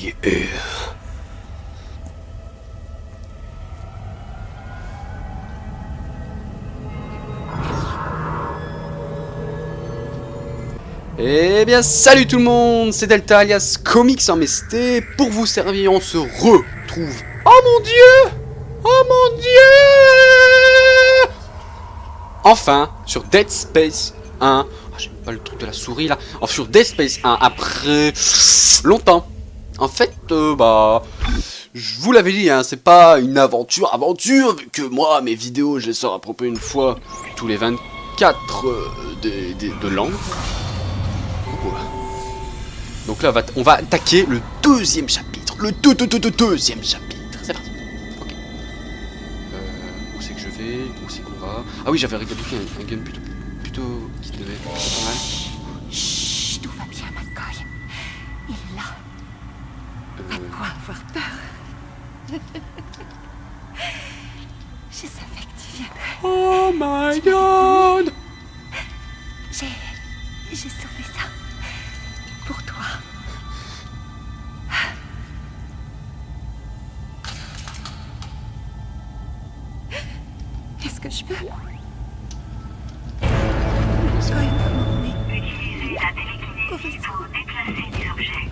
qui est... Eh bien salut tout le monde, c'est Delta alias Comics en MST. Pour vous servir, on se retrouve. Oh mon dieu! Oh mon dieu! Enfin, sur Dead Space 1. Oh, j'aime pas le truc de la souris là. Enfin, sur Dead Space 1, après longtemps. En fait, je vous l'avais dit, hein, c'est pas une aventure, vu que moi, mes vidéos, je les sors à peu près une fois tous les 24 de l'an. Donc là, on va attaquer le deuxième chapitre. Le deuxième chapitre. C'est parti. Ok. Où c'est que je vais? Où c'est qu'on va? Ah oui, j'avais regardé un gun plutôt qui devait être pas mal. Chut, tout va bien, McCoy. Il est là. À quoi avoir peur? Je savais que tu viendrais. Oh my god! J'ai sauvé ça. Pour toi. Est-ce que je peux? Utilisez la télékinésie pour déplacer des objets.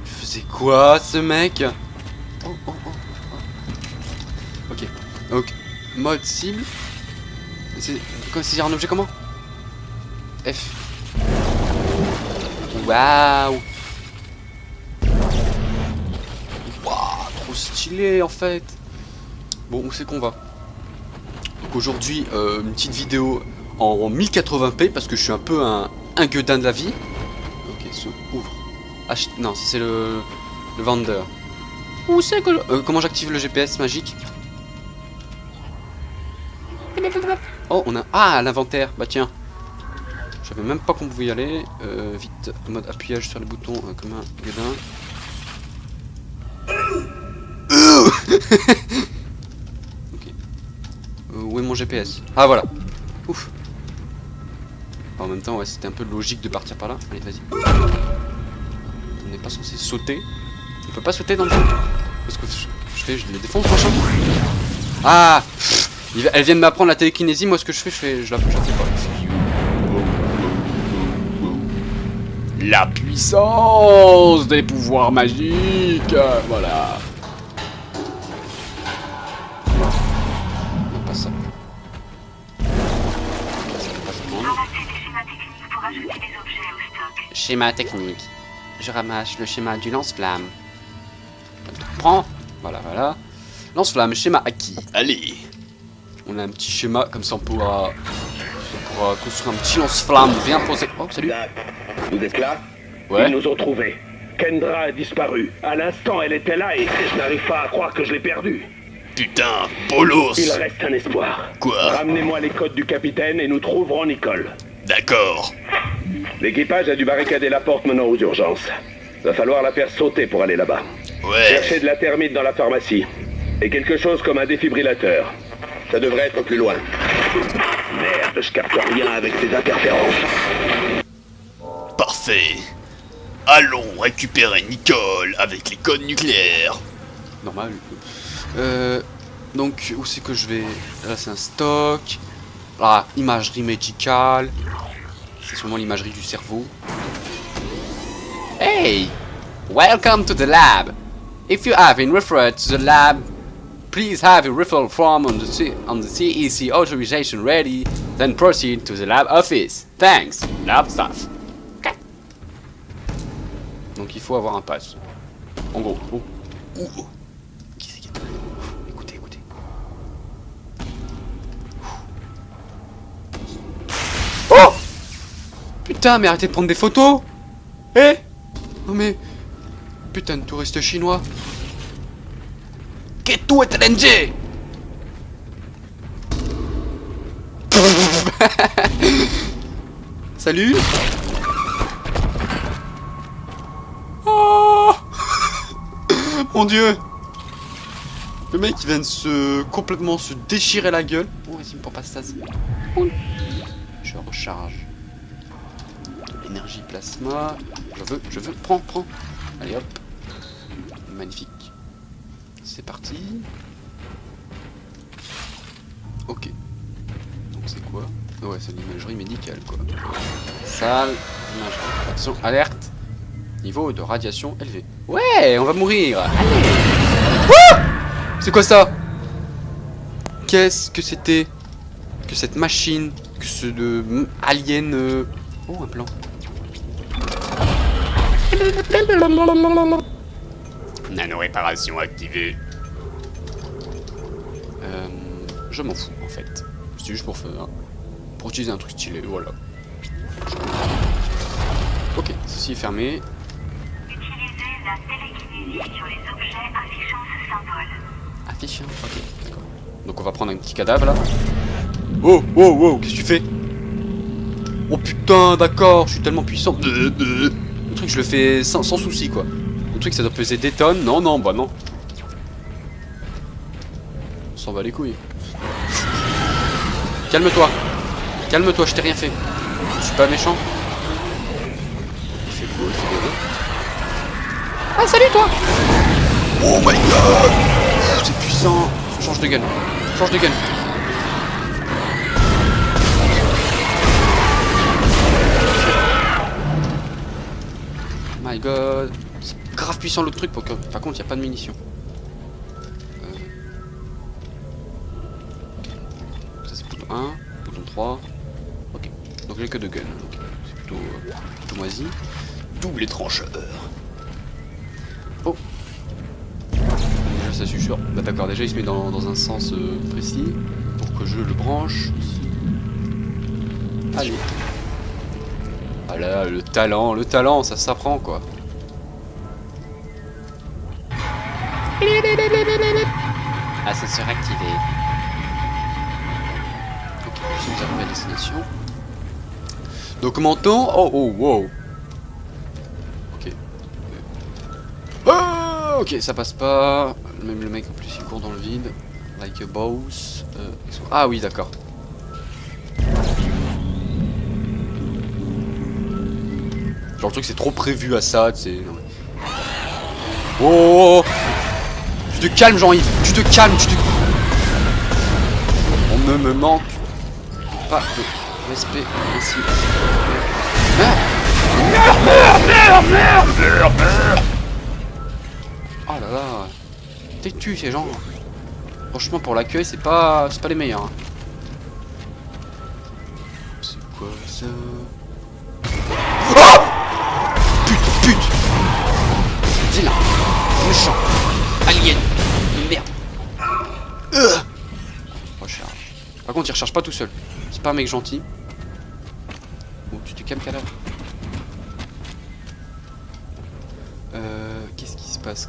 Il faisait quoi ce mec? Ok. Donc, mode cible. C'est saisir un objet comment? F. Waouh! Waouh, trop stylé en fait. Bon, où c'est qu'on va? Donc aujourd'hui, une petite vidéo en 1080p parce que je suis un peu un gueudin de la vie. Ok, se ouvre. Non, c'est le vendeur. Où c'est que comment j'active le GPS magique? Oh, on a... Ah, l'inventaire. Bah tiens. Je savais même pas qu'on pouvait y aller. Vite, en mode appuyage sur les boutons comme un gueudin. Ok. Où est mon GPS? Ah, voilà. Ouf. En même temps, ouais, c'était un peu logique de partir par là. Allez, vas-y. On n'est pas censé sauter. On peut pas sauter dans le jeu. Parce que je les défonce, machin. Ah! Elle vient de m'apprendre la télékinésie, moi ce que je fais, je la fais pas. La puissance des pouvoirs magiques, voilà. Non, pas ça. Ramassez des schémas techniques pour ajouter des objets au stock. Schéma technique. Je ramasse le schéma du lance-flamme. Prends. Voilà. Lance-flamme, schéma acquis. Allez. On a un petit schéma, comme ça on pourra construire un petit lance-flamme bien posé. Oh, salut. Vous êtes là? Ouais. Ils nous ont trouvés. Kendra a disparu. À l'instant, elle était là et je n'arrive pas à croire que je l'ai perdue. Putain, bolos. Il reste un espoir. Quoi? Ramenez-moi les codes du capitaine et nous trouverons Nicole. D'accord. L'équipage a dû barricader la porte menant aux urgences. Va falloir la faire sauter pour aller là-bas. Ouais. Cherchez de la thermite dans la pharmacie. Et quelque chose comme un défibrillateur. Ça devrait être plus loin. Merde, je capte rien avec ces interférences. Parfait. Allons récupérer Nicole avec les codes nucléaires. Normal. Donc, où c'est que je vais? Là, c'est un stock. Ah, imagerie médicale. C'est sûrement l'imagerie du cerveau. Hey! Welcome to the lab. If you have been referred to the lab, please have your referral form on the CEC authorization ready, then proceed to the lab office. Thanks, lab staff. Okay. Donc il faut avoir un pass. En gros. Qui c'est qui est... Écoutez. Oh! Putain, mais arrêtez de prendre des photos! Eh! Non mais... Putain de touriste chinois! Que tu es LNG! Salut! Oh mon dieu! Le mec il vient de complètement se déchirer la gueule. Oh, vas-y, me prends pas ça. Je recharge. Énergie plasma. Je veux. Prends. Allez hop. Magnifique. C'est parti. Ok. Donc c'est quoi? Ouais, c'est l'imagerie médicale quoi. Salle d'imagerie. Attention, alerte. Niveau de radiation élevé. Ouais, on va mourir. Allez. C'est quoi ça? Qu'est-ce que c'était? Que cette machine? Que ce de alien Oh, un plan. Nano-réparation activée. Je m'en fous en fait. C'est juste pour faire... Pour utiliser un truc stylé, voilà. Ok, ceci est fermé. Utilisez la télékinésie sur les objets affichant ce symbole. Affichant, ok, d'accord. Donc on va prendre un petit cadavre là. Oh, qu'est-ce que tu fais? Oh putain, d'accord, je suis tellement puissant. Le truc, je le fais sans souci quoi. Le truc, ça doit peser des tonnes. Non, bah non. On s'en bat les couilles. Calme-toi, je t'ai rien fait. Je suis pas méchant. Il fait beau, Ah, salut toi! Oh my god! C'est puissant! Change de gun. My god! C'est grave puissant l'autre truc, par contre, il n'y a pas de munitions. Ça, c'est plutôt 1, bouton 3. Ok. Donc j'ai que 2 guns. C'est plutôt moisi. Double trancheur. Oh! Déjà ça susurre. Bah d'accord, déjà il se met dans un sens précis. Pour que je le branche ici. Allez. Ah là, le talent, ça s'apprend quoi. Ascenseur activé. Ok, nous sommes arrivés à destination. Documentons. Oh, wow. Ok. Oh, ok, ça passe pas. Même le mec en plus il court dans le vide. Like a boss. Ah oui, d'accord. Genre le truc c'est trop prévu à ça, tu sais. Oh, tu te calmes Jean-Yves, tu te calmes, On ne me manque pas de respect ici. Merde. Oh là là. T'es-tu ces gens? Franchement pour l'accueil c'est pas les meilleurs. C'est quoi ça? Oh pute. Vilain. Méchant. Alien. Merde. Recharge. Par contre il recharge pas tout seul. C'est pas un mec gentil. Oh tu te calmes cadavre. Qu'est-ce qui se passe?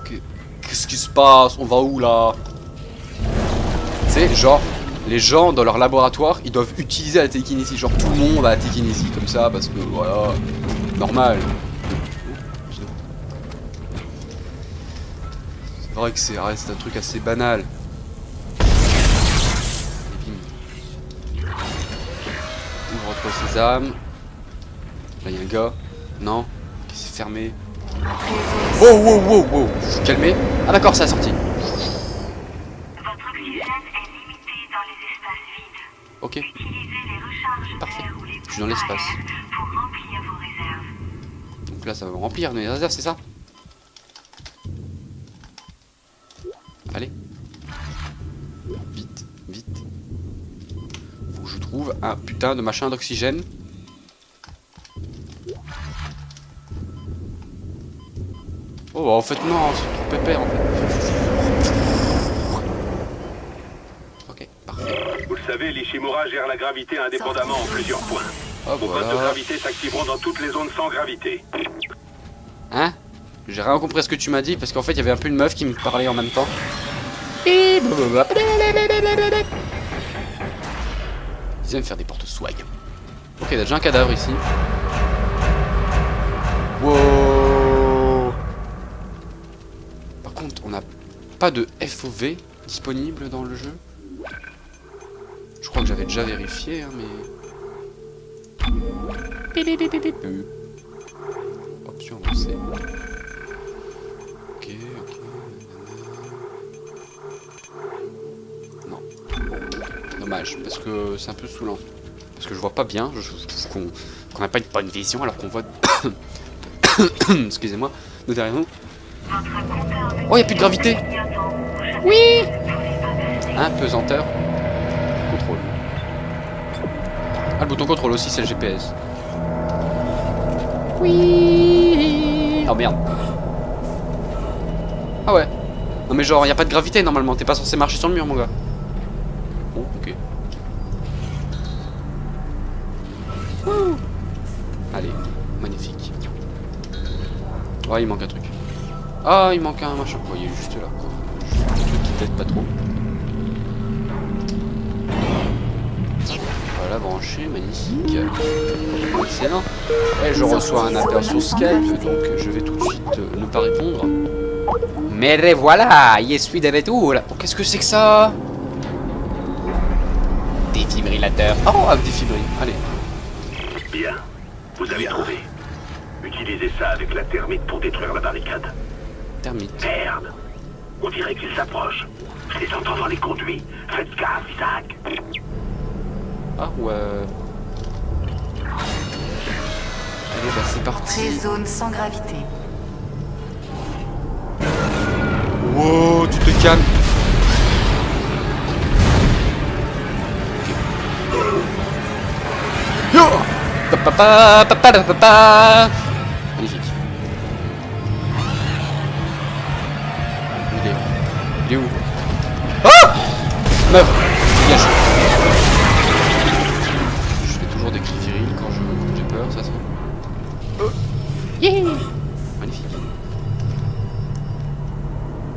Qu'est-ce qui se passe? On va où là? C'est genre les gens dans leur laboratoire ils doivent utiliser la télékinésie. Genre tout le monde a la télékinésie comme ça parce que voilà. Normal. C'est vrai que c'est un truc assez banal. Ouvre-toi sésame. Là il y a un gars. Non. C'est fermé. Wow. Je suis calmé. Ah d'accord, ça a sorti. Votre oxygène est limité dans les espaces vides. Ok. Utilisez les recharges Parfait. d'air ou les Je suis dans l'espace. pour remplir vos réserves. Donc là ça va me remplir mes réserves, c'est ça? Allez. Vite. Faut que je trouve un putain de machin d'oxygène. Oh bah en fait non, c'est trop pépère en fait. Ok, parfait. Vous le savez, l'Ishimura gère la gravité indépendamment en plusieurs points. Oh Vos postes de voilà. gravité s'activeront dans toutes les zones sans gravité. Hein? J'ai rien compris à ce que tu m'as dit parce qu'en fait il y avait un peu une meuf qui me parlait en même temps. Ils aiment faire des porte swag. Ok, il y a déjà un cadavre ici. Wow. Par contre, on n'a pas de FOV disponible dans le jeu. Je crois que j'avais déjà vérifié, hein, mais... mission avancée. Ok, ok. Non. Dommage, parce que c'est un peu saoulant. Parce que je vois pas bien, je trouve qu'on n'a pas une bonne vision alors qu'on voit... Excusez-moi, de derrière nous. Oh, il n'y a plus de gravité. Oui. Un pesanteur. Contrôle. Ah, le bouton contrôle aussi, c'est le GPS. Oui. Oh merde. Ah ouais. Non mais genre, il n'y a pas de gravité normalement, t'es pas censé marcher sur le mur mon gars. Bon, ok. Wouh. Allez, magnifique. Oh, il manque un truc. Ah, il manque un machin. Oh, il est juste là. Juste un truc qui t'aide pas trop. Voilà, branché, magnifique. Excellent. Et je reçois un appel sur Skype, donc je vais tout de suite ne pas répondre. Mais revoilà, je suis de retour. Oh, qu'est-ce que c'est que ça? Défibrillateur. Oh, un défibrillateur. Allez. Bien, vous avez trouvé. Utilisez ça avec la thermite pour détruire la barricade. Termite. Merde. On dirait qu'ils s'approchent. Je les entends dans les conduits. Faites gaffe, Isaac. Ah ouais. Allez, bah c'est parti. Entrée zone sans gravité. Wow, tu te calmes. Yo. Papa, papa, papa. Magnifique. Il est où? Ah! Meuf, dégage. Je fais toujours des cris virils quand j'ai peur, ça c'est. Yeah. Magnifique.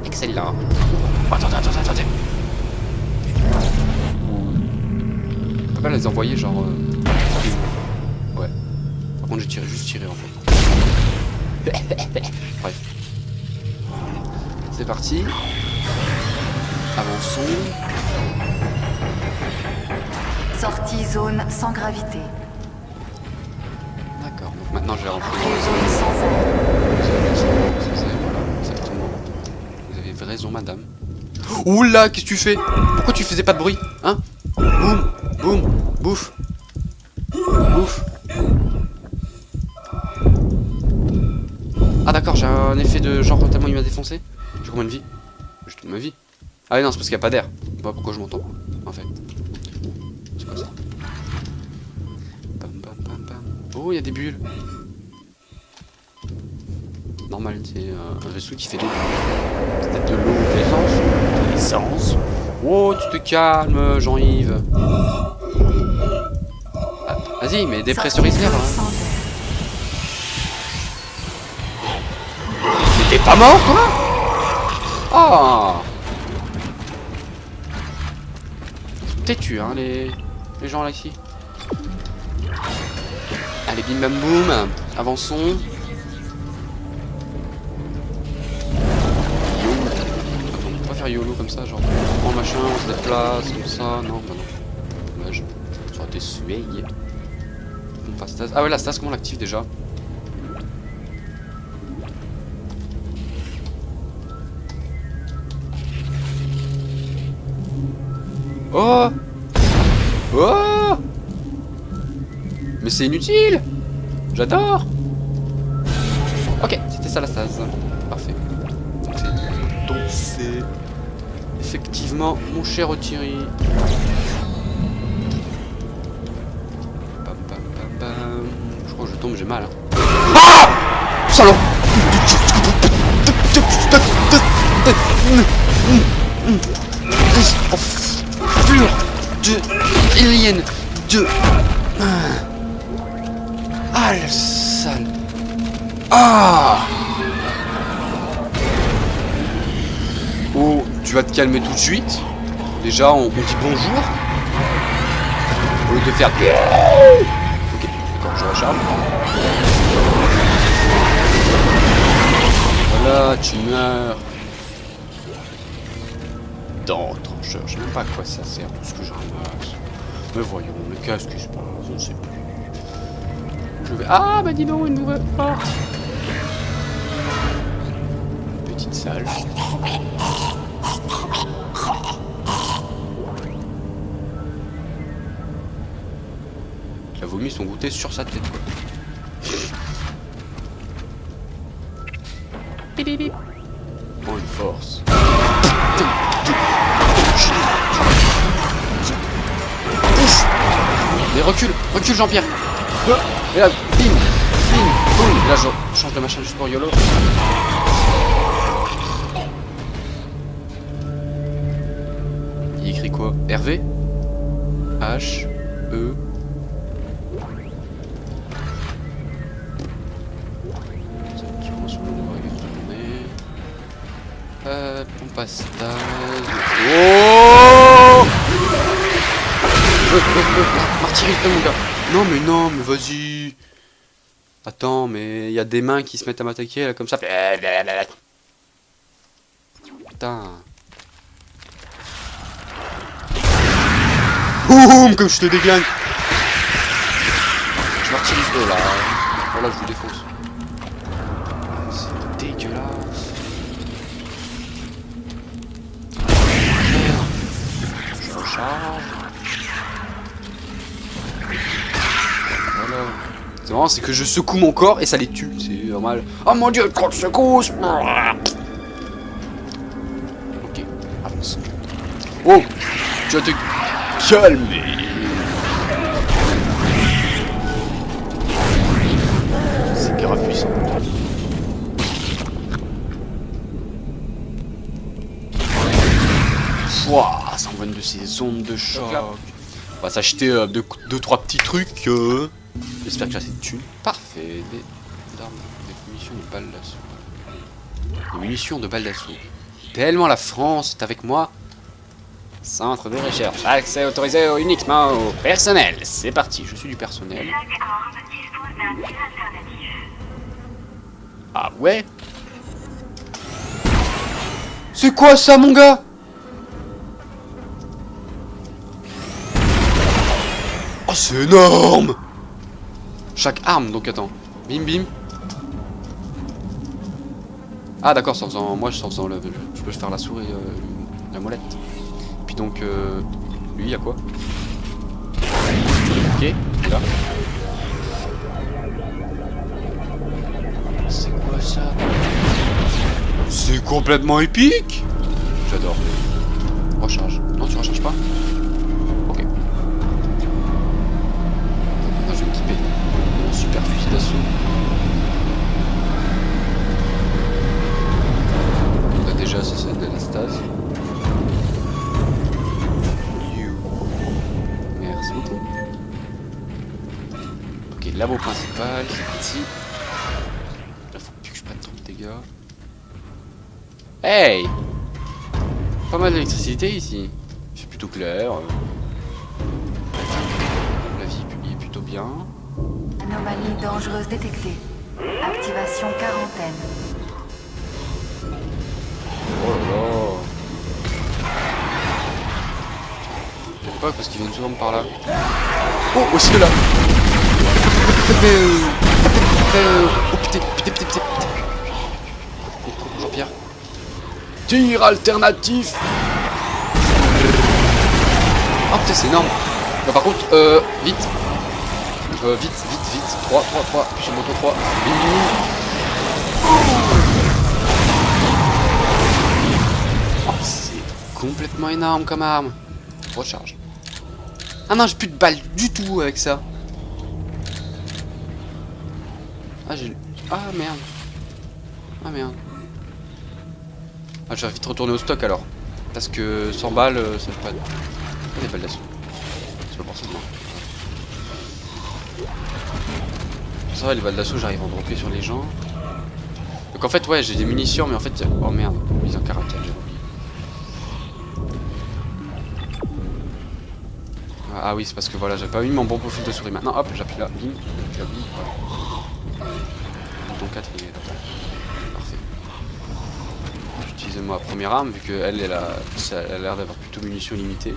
Excellent. Attendez. On peut pas les envoyer genre... Ouais. Par contre j'ai juste tiré en fait. Bref. C'est parti. Avançons. Sortie zone sans gravité. D'accord, donc maintenant je vais rentrer Entrée zone sans air. Voilà, exactement. Vous avez raison, madame. Oula, qu'est-ce que tu fais? Pourquoi tu faisais pas de bruit? Hein? Boum, boum, bouffe. Bouffe. Ah d'accord, j'ai un effet de genre tellement il m'a défoncé. J'ai combien de vie? J'ai toute ma vie. Ah oui, non, c'est parce qu'il n'y a pas d'air. Je sais pas pourquoi je m'entends, en fait. C'est quoi ça? Pam, pam, pam, pam. Oh, il y a des bulles. Normal, c'est un vaisseau qui fait des bulles. C'est peut-être de l'eau ou de l'essence. De l'essence. Oh, tu te calmes, Jean-Yves. Ah, vas-y, mais dépressurise l'air. Sortie Hein. zone sans air. Mais t'es pas mort, toi? Oh! Têtu, hein, les gens là ici. Allez, bim bam boum. Avançons. YOLO. Attends, on peut pas faire YOLO comme ça, genre on prend machin, on se déplace, comme ça. Non, bah non. Dommage. Ça aurait été sué. On passe stase. Ah ouais, la stase, comment on l'active déjà? Oh! Oh! Mais c'est inutile! J'adore! Ok, c'était ça la stase. Parfait. Donc c'est effectivement mon cher Thierry. Pam, pam, pam, pam. Je crois que je tombe, j'ai mal. Hein. Ah! Salaud! De alien de... Ah, le sale. Ah. Oh, tu vas te calmer tout de suite. Déjà, on dit bonjour. Au lieu de faire... Ok, d'accord, je recharge. Voilà, tu meurs. Dans trancheur, je sais même pas à quoi ça sert tout ce que je ramasse. Mais voyons, mais qu'est-ce qui se passe? Je ne sais plus. Je vais... Ah bah dis donc, une nouvelle porte. petite salle. Il a vomi son goûter sur sa tête, quoi. Oh, une force. Mais recule Jean-Pierre. Et là, bim, boum. Et là, je change de machin juste pour YOLO. Il écrit quoi? Hervé? H, E. Pompe à stage. Oh! Martyrise mon gars. Non mais vas-y. Attends, mais il y a des mains qui se mettent à m'attaquer là comme ça. Putain. Boum, comme je te déglingue. Je martyrise eux là. Voilà, je vous défonce. C'est dégueulasse. Je recharge. Voilà. C'est marrant, c'est que je secoue mon corps et ça les tue. C'est normal. Oh mon dieu, trop de secousses. Ok, avance. Oh, tu vas te calmer. C'est grave puissant. Ouah, ça envoie une de ces ondes de choc. On va s'acheter 2-3 petits trucs. J'espère que j'ai assez de thunes. Parfait. Des armes, des munitions de balles d'assaut. Des munitions de balles d'assaut. Tellement la France est avec moi. Centre de recherche. Accès autorisé uniquement au personnel. C'est parti, je suis du personnel. Chaque arme dispose d'un tir alternatif. Ah ouais? C'est quoi ça mon gars? Oh c'est énorme! Chaque arme, donc attends. Bim bim. Ah d'accord, sans faisant. Moi je faisant le. Je peux faire la souris, la molette. Puis donc lui il y a quoi? Ok, là. C'est quoi ça? C'est complètement épique! J'adore. Recharge. Non tu recharges pas? Ok. Moi je vais m'équiper. Super fusil d'assaut. On a déjà ce set de la stase. Merci beaucoup. Ok, labo principal, c'est parti. Là faut plus que je prenne trop de dégâts. Hey! Pas mal d'électricité ici. C'est plutôt clair. La vie est plutôt bien. Anomalie dangereuse détectée. Activation quarantaine. Oh là là. J'aime pas parce qu'ils viennent souvent par là. Oh, aussi de là. Oh putain. Jean-Pierre. Tir alternatif. Oh putain c'est énorme. Bah, par contre, vite. Vite. 3. Puis moto 3. Oh, c'est complètement énorme comme arme. Recharge. Ah non, j'ai plus de balles du tout avec ça. Ah j'ai... Ah merde. Ah je vais vite retourner au stock alors. Parce que 100 balles, ça fait pas de... Ah, des balles d'assaut. C'est pas pour ça, non. Ça va, les balles d'assaut, j'arrive à en dropper sur les gens. Donc en fait, ouais, j'ai des munitions, mais en fait... Oh merde, mise en caractère, j'ai oublié. Ah oui, c'est parce que voilà, j'avais pas mis mon bon profil de souris. Maintenant, hop, j'appuie là, bim, voilà. Bouton 4, il est là. Parfait. J'utilise ma première arme, vu qu'elle, elle a l'air d'avoir plutôt munitions limitées.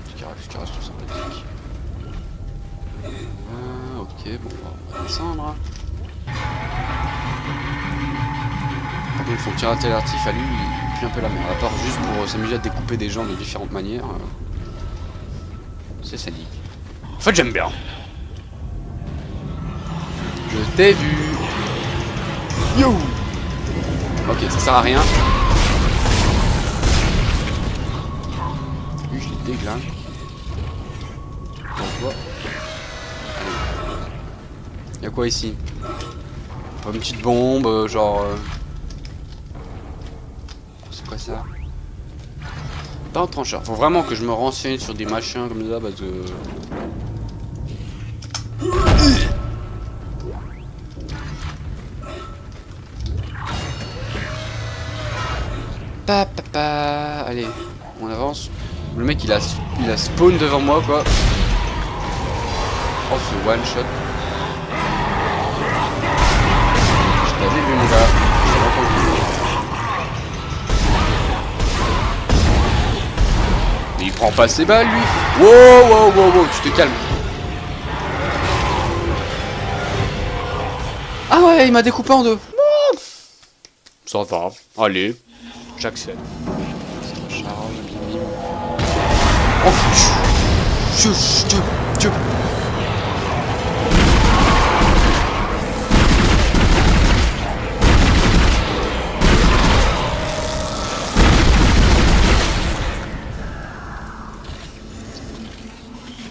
Ce qui reste tout sympathique. Ok, bon, on va descendre. Donc son tir alternatif à lui, il pue un peu la merde. À part juste pour s'amuser à découper des gens de différentes manières. C'est sadique. En fait, j'aime bien. Je t'ai vu. Yo. Ok, ça sert à rien. Lui, je les déglingue. Pourquoi? Y'a quoi ici? Pas une petite bombe, genre... C'est quoi ça? Pas un trancheur. Faut vraiment que je me renseigne sur des machins comme ça parce que... Allez, on avance. Le mec il a spawn devant moi quoi. Oh ce one shot. Je t'avais vu mon gars. J'ai entendu. Mais il prend pas ses balles lui. Wow, tu te calmes. Ah ouais, il m'a découpé en deux. Ça va, allez. J'accepte. Oh, Dieu.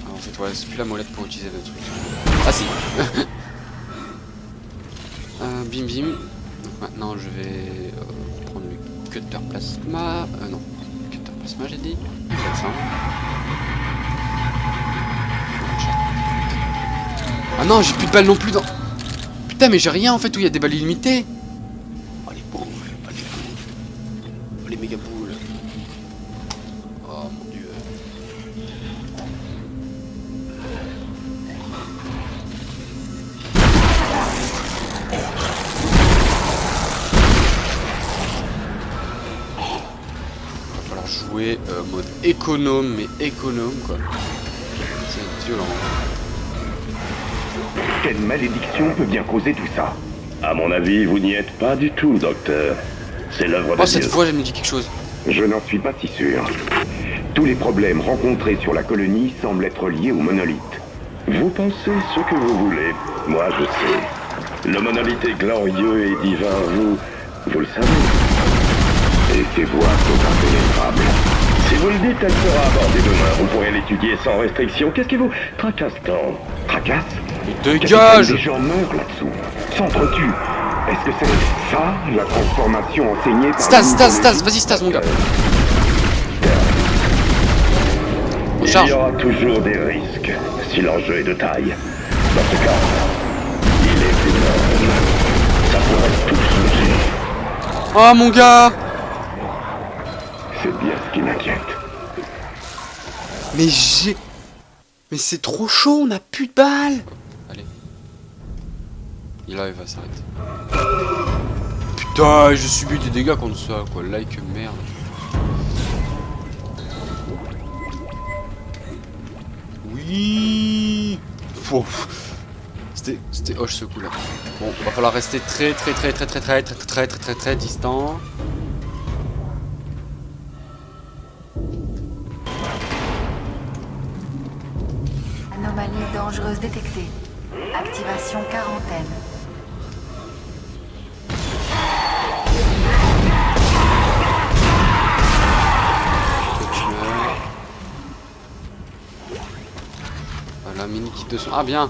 En fait, ouais, c'est plus la molette pour utiliser le truc. Ah si. Bim bim. Donc maintenant je vais prendre le cutter plasma. Non. Cutter plasma j'ai dit. Ça. Ah non, j'ai plus de balles non plus dans... Putain, mais j'ai rien en fait où il y a des balles illimitées. Oh les boules, oh les méga boules. Oh mon dieu. Va falloir jouer mode économe, mais économe quoi. C'est violent. Quelle malédiction peut bien causer tout ça? À mon avis, vous n'y êtes pas du tout, docteur. C'est l'œuvre de Oh, cette Dieu. fois, elle me dit quelque chose. Je n'en suis pas si sûr. Tous les problèmes rencontrés sur la colonie semblent être liés au monolithe. Vous pensez ce que vous voulez. Moi, je sais. Le monolithe est glorieux et divin, vous le savez. Et ces voies sont impénétrables. Si vous le dites, elle sera abordée demain. Vous pourrez l'étudier sans restriction. Qu'est-ce qui vous tracasse tant? Tracasse? Dégage! Les gens meurent là-dessous, s'entretuent. Est-ce que c'est ça, la transformation enseignée par... Stas, vas-y Stas mon gars. On Il charge. y aura toujours des risques, si l'enjeu est de taille. Dans ce cas, il est énorme. Ça pourrait tout changer. Oh mon gars! C'est bien ce qui m'inquiète. Mais c'est trop chaud, on a plus de balles! Allez. Il va s'arrêter. Putain, je subis des dégâts contre ça, quoi. Like merde. Oui! C'était hoche ce coup là. Bon, va falloir rester très distant. Anomalie dangereuse détectée. Activation quarantaine. Voilà, mini kit de son. Ah bien!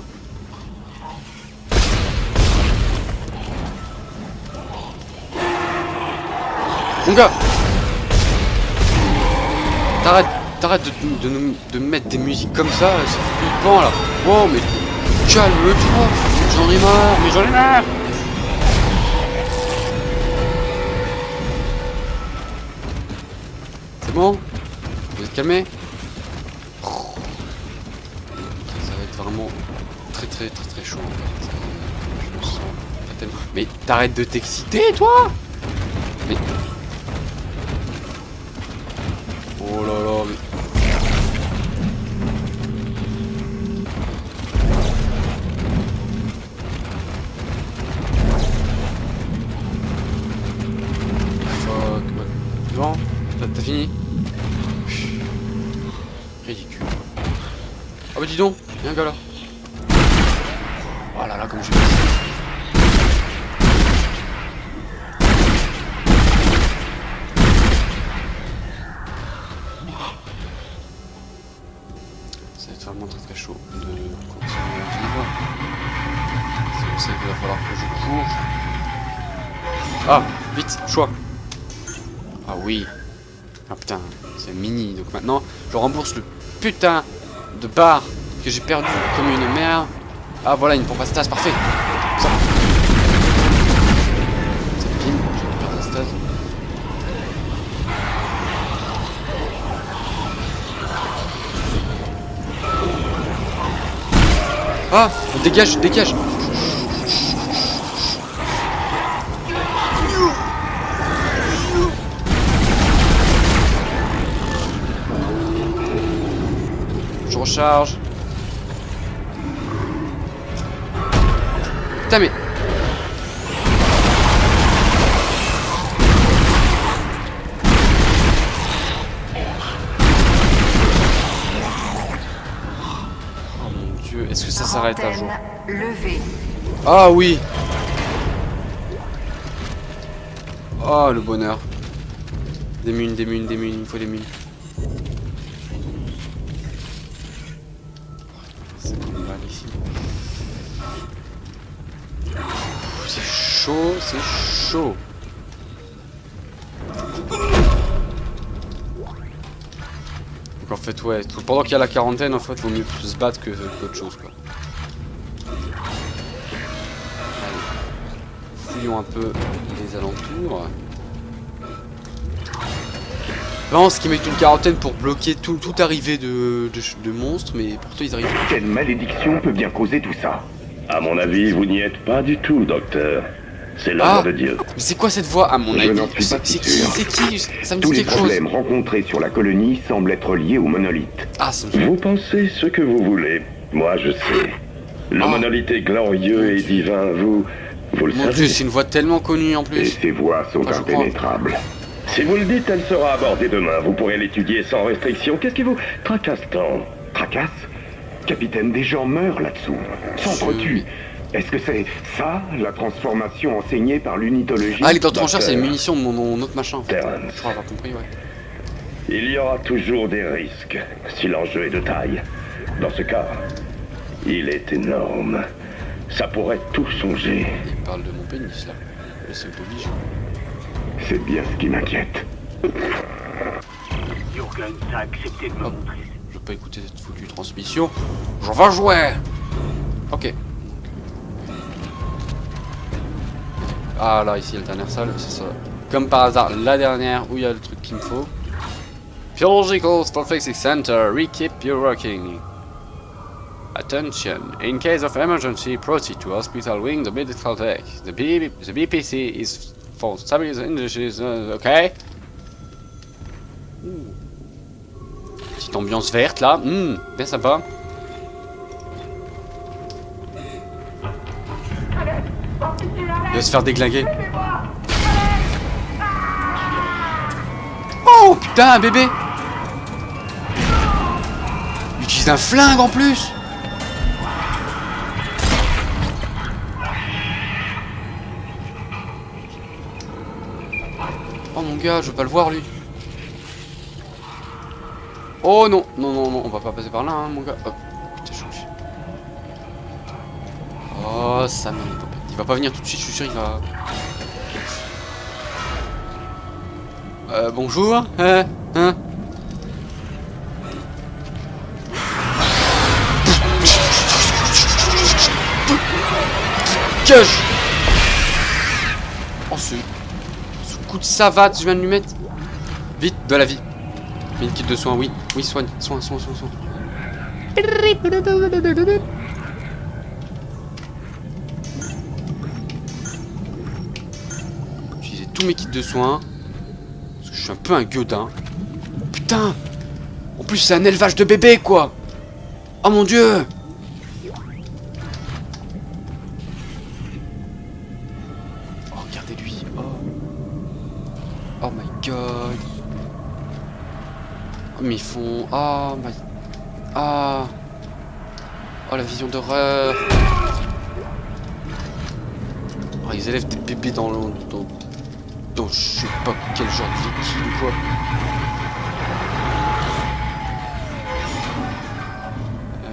Mon gars! T'arrêtes de me mettre des musiques comme ça, c'est flippant là! Wow, mais calme-toi! J'en ai marre! C'est bon? Vous êtes calmés? Ça va être vraiment très chaud en fait. Je me sens pas tellement... Mais t'arrêtes de t'exciter toi! Mais... Oh là là, mais... T'as fini? Ridicule. Ah bah dis donc, y'a un gars là. Oh là là, comme je vais. Ça va être vraiment très chaud de continuer à vivre. C'est pour ça qu'il va falloir que je cours. Ah, vite, choix. Ah oui. Ah putain, c'est mini. Donc maintenant, je rembourse le putain de bar que j'ai perdu comme une merde. Ah voilà, une pompe à stase, parfait. Ça. C'est pile, j'ai perdu la stase. Ah, dégage, dégage. Je recharge. Putain mais... Oh mon dieu, est-ce que ça s'arrête un jour? Levé. Ah oui. Oh le bonheur. Des munes, des munes, des munes, il faut des munes. C'est comme mal ici. C'est chaud, c'est chaud. Donc en fait ouais, pendant qu'il y a la quarantaine en fait vaut mieux se battre que qu'autre chose quoi. Allez. Fouillons un peu les alentours. Non, ce qui met une quarantaine pour bloquer toute arrivée de monstres, mais pourtant ils arrivent. Quelle malédiction peut bien causer tout ça? À mon avis, vous n'y êtes pas du tout, docteur. C'est l'œuvre de Dieu. Mais c'est quoi cette voix à mon Je avis? n'en suis pas C'est qui? sûr. C'est qui? Ça me dit Tous les quelque chose. problèmes rencontrés sur la colonie semblent être liés au monolithe. Ah, ça me fait... Vous pensez ce que vous voulez. Moi, je sais. Le Ah. monolithe est glorieux et divin. Vous le Mon savez. dieu, c'est une voix tellement connue en Et plus. ces voies sont Ah, je crois. impénétrables. Si vous le dites, elle sera abordée demain. Vous pourrez l'étudier sans restriction. Qu'est-ce qui vous tracasse tant? Tracasse? Capitaine, des gens meurent là-dessous. S'entretuent. Est-ce que c'est ça, la transformation enseignée par l'unitologie? Ah, les dents tranchères, c'est les munitions de mon autre machin. En fait. Terrence. Je crois avoir compris, ouais. Il y aura toujours des risques, si l'enjeu est de taille. Dans ce cas, il est énorme. Ça pourrait tout changer. Il parle de mon pénis là. Mais c'est obligé. C'est bien ce qui m'inquiète. Jürgen a accepté de me Hop. montrer. Je peux pas écouter cette foutue transmission. J'en vais jouer. Ok. Ah là, ici, la dernière salle, c'est ça. Comme par hasard, la dernière où il y a le truc qu'il me faut. Biological Statistics Center, re-keep your working. Attention, in case of emergency, proceed to hospital wing, the medical tech. The BPC is for stabilizing English, ok? Petite ambiance verte là, bien sympa. Il va se faire déglinguer. Oh putain, un bébé! Il utilise un flingue en plus! Oh mon gars, je veux pas le voir lui. Oh non, non, non, non, on va pas passer par là, hein, mon gars. Hop, putain, je suis... Oh, ça m'a... Il va pas venir tout de suite, je suis sûr, il va... Bonjour, hein? Cache! Oh, ce coup de savate, je viens de lui mettre. Vite, de la vie. Une kit de soins, oui. Oui, soigne, soin. Utiliser tous mes kits de soins. Parce que je suis un peu un gueudin. Putain! En plus, c'est un élevage de bébés, quoi! Oh mon dieu! Oh, regardez lui. Oh my god. Mais ils font... Oh, my... Ah. Oh, la vision d'horreur. Oh, ils élèvent des bébés dans le... Dans je sais pas quel genre de liquide ou quoi.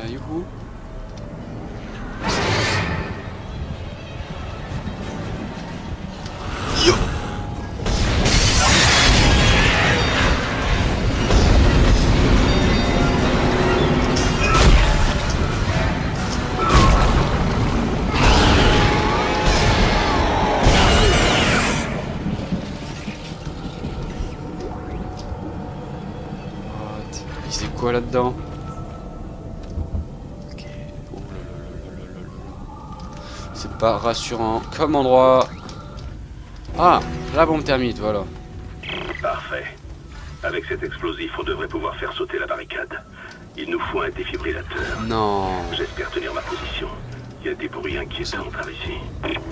Youhou. Yo. C'est quoi là-dedans? Ok. Oh là là là là là là. C'est pas rassurant comme endroit. Ah, la bombe thermite, voilà. Parfait. Avec cet explosif, on devrait pouvoir faire sauter la barricade. Il nous faut un défibrillateur. Non. J'espère tenir ma position. Il y a des bruits inquiétants par ici. Ok.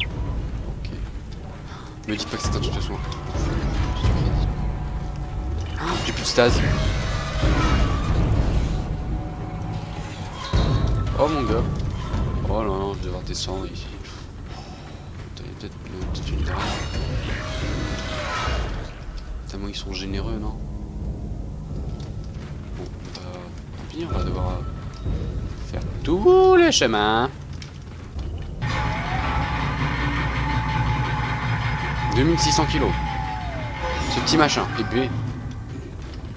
Me dis pas que c'est un truc de soin. J'ai plus de stase. Oh mon gars. Oh non, non, je vais devoir descendre ici. Peut-être une derrière. Tellement ils sont généreux, non? Bon, tant pis, on va devoir faire tous les chemins. 2600 kilos. Ce petit machin, épée.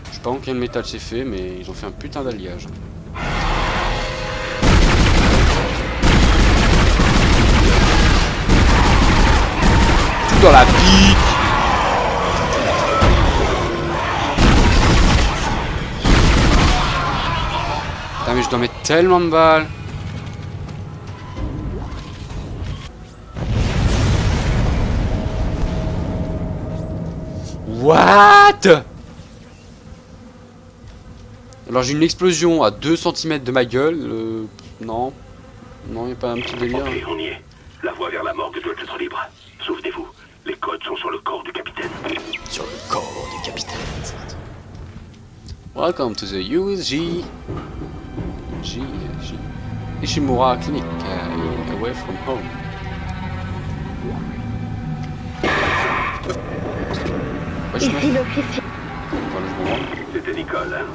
Je sais pas en quel métal c'est fait, mais ils ont fait un putain d'alliage. Tout dans la pique. Putain mais je dois mettre tellement de balles. What? Alors j'ai une explosion à 2 cm de ma gueule. Non. Non, y a pas un petit délire. Ok, on y est. La voie vers la morgue doit être libre. Souvenez-vous, les codes sont sur le corps du capitaine. Sur le corps du capitaine. Welcome to the USG. Ishimura Clinic, away from home. Ici l'officier. Voilà, je comprends. C'était Nicole, hein?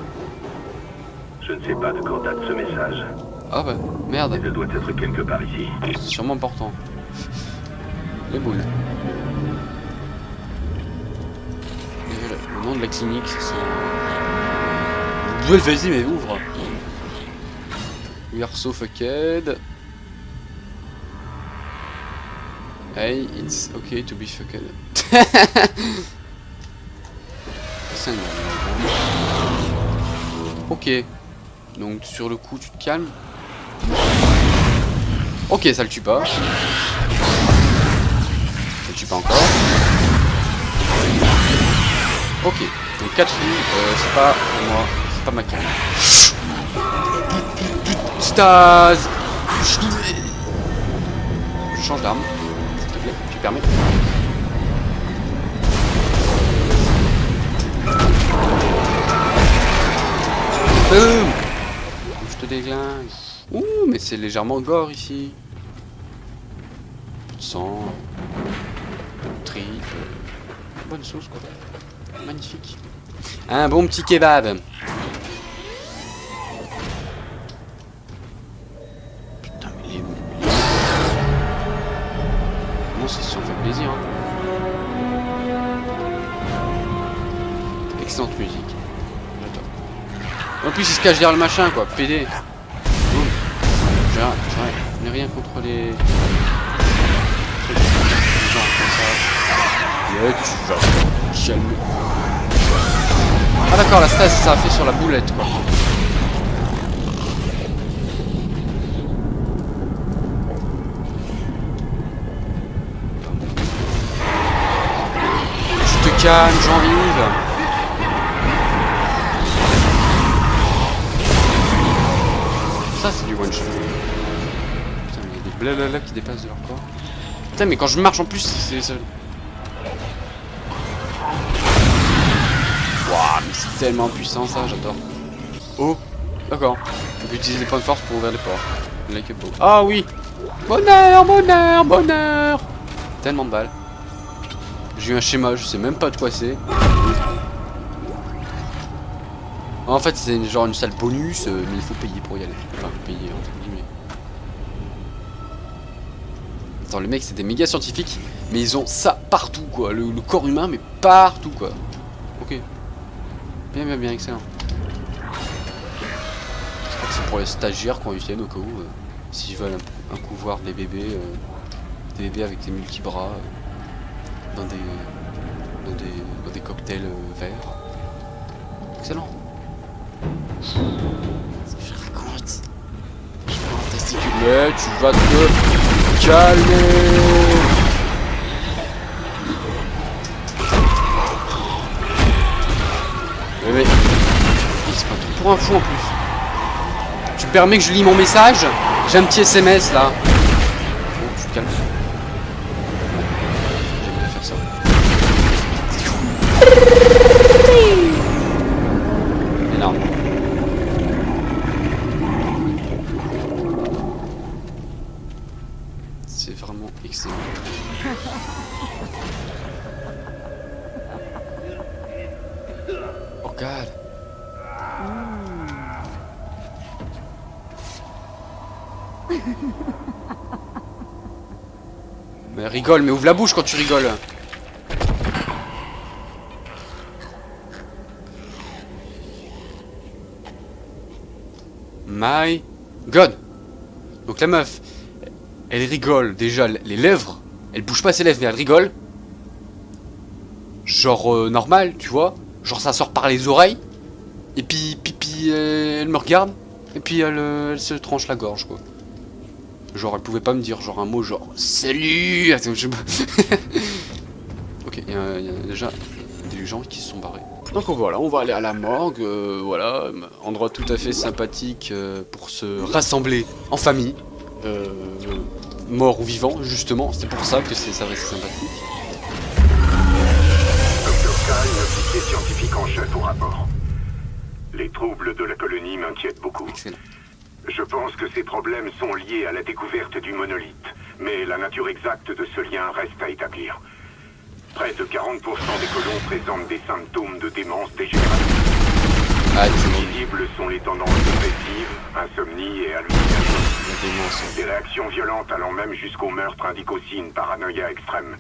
Je ne sais pas de quand date ce message. Ah bah, merde. Elle doit être quelque part ici. C'est sûrement important. Les boules. Et le nom de la clinique, c'est... Vas-y, mais ouvre. We are so fucked. Hey, it's okay to be fucked. Ok. Donc sur le coup, tu te calmes. Ok, ça le tue pas. Ça le tue pas encore. Ok. Donc 4 filles, c'est pas pour moi. C'est pas ma cam. Stase. Je change d'arme. S'il te plaît, tu permets. Boum. Je te déglingue. Ouh, mais c'est légèrement gore ici. Un peu de sang. Un peu de tripes. Bonne sauce quoi. Magnifique. Un bon petit kebab. Putain, mais les... Bon, ça se fait plaisir. Hein. Excellente musique. En plus, il se cache derrière le machin, quoi. PD. Je n'ai rien contre les... gens comme ça. Ouais, tu vas calmer. Ah d'accord, la stase, ça a fait sur la boulette, quoi. Tu te calmes, Jean-Yves. Ça c'est du one shot. Putain mais il y a des blablabla qui dépassent de leur corps. Putain mais quand je marche en plus c'est... Wouah mais C'est tellement puissant ça, j'adore. Oh, d'accord. On peut utiliser les points de force pour ouvrir les portes. Like a bow. Ah oui. Bonheur, bonheur, bonheur. Tellement de balles. J'ai eu un schéma, je sais même pas de quoi c'est. En fait, c'est genre une salle bonus, mais il faut payer pour y aller. Enfin, payer entre guillemets. Attends, les mecs, c'est des méga scientifiques, mais ils ont ça partout, quoi. Le corps humain, mais partout, quoi. Ok. Bien, bien, bien, excellent. J'espère que c'est pour les stagiaires quand ils viennent, au cas où, s'ils veulent un coup voir des bébés avec des multibras, dans des cocktails verts. Excellent. Ce que je raconte. Je prends un testicule. Mais tu vas te calmer. Mais il se prend tout pour un fou en plus. Tu permets que je lis mon message? J'ai un petit SMS là. Oh, tu te calmes. J'aimerais faire ça. Énorme. C'est vraiment excellent. Oh god. Mais rigole, mais ouvre la bouche quand tu rigoles. My god. Donc la meuf, elle rigole déjà, les lèvres, elle bouge pas ses lèvres mais elle rigole. Genre normal, tu vois. Genre ça sort par les oreilles. Et puis elle me regarde. Et puis elle se tranche la gorge quoi. Genre elle pouvait pas me dire genre un mot genre salut. Ok, il y a déjà des gens qui se sont barrés. Donc voilà, on va aller à la morgue, voilà, endroit tout à fait sympathique pour se rassembler en famille, mort ou vivant justement, c'est pour ça que ça reste sympathique. Dr. Kyle, officier scientifique en chef au rapport. Les troubles de la colonie m'inquiètent beaucoup. Excellent. Je pense que ces problèmes sont liés à la découverte du monolithe, mais la nature exacte de ce lien reste à établir. Près de 40% des colons présentent des symptômes de démence dégénérative. Ah, c'est bon. Visibles sont les tendances dépressives, insomnie et hallucinations. La démence. Des réactions violentes allant même jusqu'au meurtre indiquent aussi une paranoïa extrême.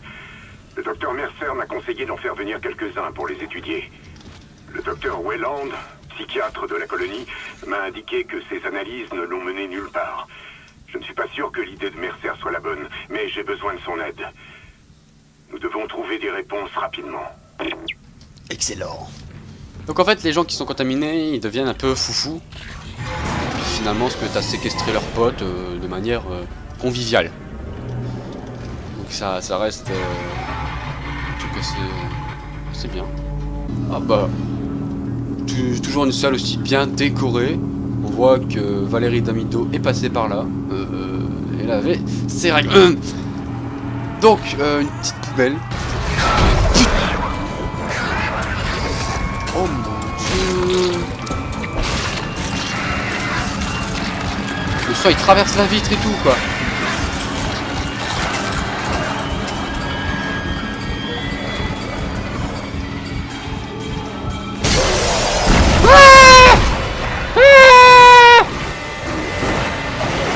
Le docteur Mercer m'a conseillé d'en faire venir quelques-uns pour les étudier. Le docteur Wayland, psychiatre de la colonie, m'a indiqué que ces analyses ne l'ont mené nulle part. Je ne suis pas sûr que l'idée de Mercer soit la bonne, mais j'ai besoin de son aide. Nous devons trouver des réponses rapidement. Excellent. Donc en fait, les gens qui sont contaminés, ils deviennent un peu foufou. Puis finalement, se mettent à séquestrer leurs potes de manière conviviale. Donc ça reste un truc assez bien. Ah bah, toujours une salle aussi bien décorée. On voit que Valérie Damido est passée par là. Elle avait ses règles. Donc, une petite poubelle. Oh mon dieu. Le sang il traverse la vitre et tout quoi.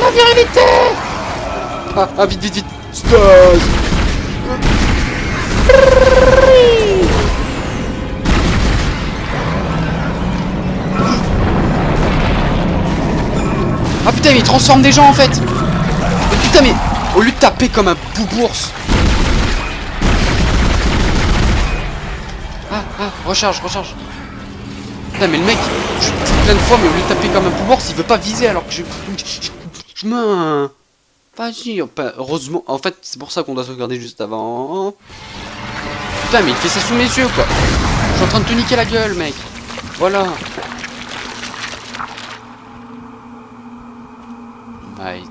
La virilité. Ah vite vite vite. Stase. Ah putain mais il transforme des gens en fait. Mais putain mais au lieu de taper comme un boubours. Ah recharge. Putain mais le mec je tue plein de fois mais au lieu de taper comme un boubours il veut pas viser alors que je me... Vas-y, heureusement, en fait c'est pour ça qu'on doit se regarder juste avant. Putain mais il fait ça sous mes yeux quoi. Je suis en train de te niquer la gueule mec. Voilà. Ouais.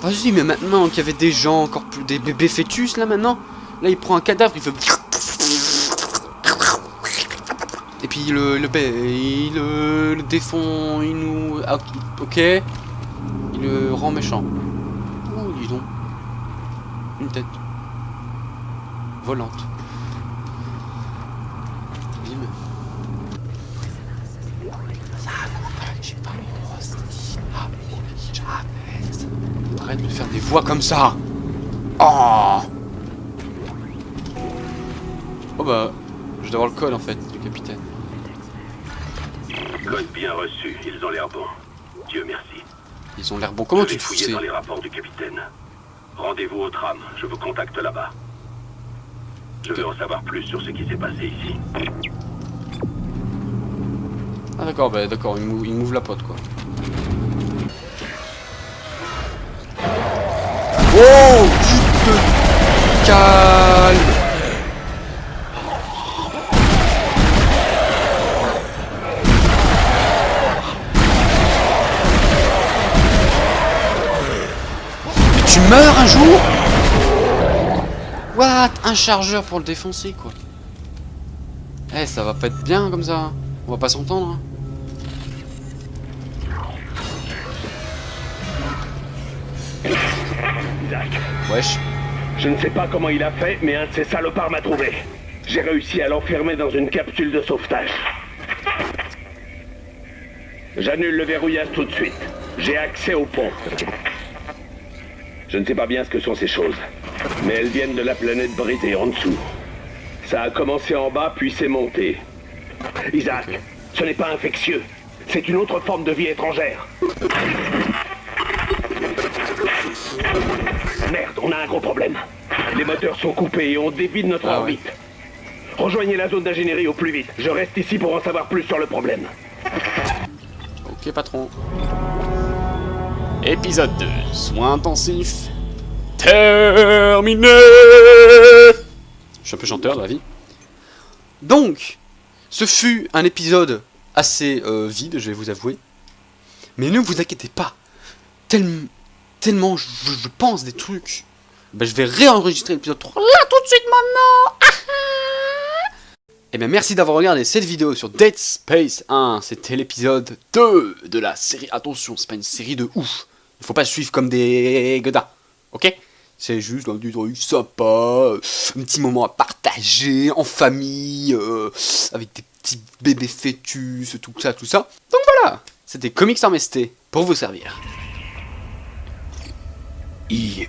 Vas-y mais maintenant qu'il y avait des gens, encore plus des bébés fœtus là maintenant. Là il prend un cadavre, il fait... Et puis le défend, il nous... Ah, ok. Il le rend méchant. Oh, dis donc. Une tête. Volante. Bim. Arrête de me faire des voix comme ça. Oh. Oh bah, je dois avoir le code en fait du capitaine. Code bien reçu, ils ont l'air bons. Dieu merci. Ils ont l'air bons. Comment Je tu vais te fouiller sais? dans les rapports du capitaine. Rendez-vous au tram, je vous contacte là-bas. Je veux en savoir plus sur ce qui s'est passé ici. Ah d'accord, bah d'accord, il m'ouvre la pote quoi. Oh, tu te calmes. Mais tu meurs un jour? What? Un chargeur pour le défoncer quoi. Eh, ça va pas être bien comme ça. On va pas s'entendre. Hein. Isaac, Wesh. je ne sais pas comment il a fait, mais un de ces salopards m'a trouvé. J'ai réussi à l'enfermer dans une capsule de sauvetage. J'annule le verrouillage tout de suite. J'ai accès au pont. Je ne sais pas bien ce que sont ces choses, mais elles viennent de la planète brisée en dessous. Ça a commencé en bas, puis c'est monté. Isaac, Ok. ce n'est pas infectieux. C'est une autre forme de vie étrangère. Merde, on a un gros problème. Les moteurs sont coupés et on dévide notre Ah orbite. Rejoignez la zone d'ingénierie au plus vite. Je reste ici pour en savoir plus sur le problème. Ok patron. Épisode 2. Soins intensifs. Terminé. Je suis un peu chanteur de la vie. Donc, ce fut un épisode assez vide, je vais vous avouer. Mais ne vous inquiétez pas. Tellement je pense des trucs. Ben, je vais réenregistrer l'épisode 3 là tout de suite maintenant. Et bien merci d'avoir regardé cette vidéo sur Dead Space 1. C'était l'épisode 2 de la série. Attention, c'est pas une série de ouf. Il faut pas suivre comme des godins. Ok? C'est juste un petit truc sympa, un petit moment à partager en famille, avec des petits bébés fœtus, tout ça. Donc voilà, c'était Comics en MST pour vous servir. IR.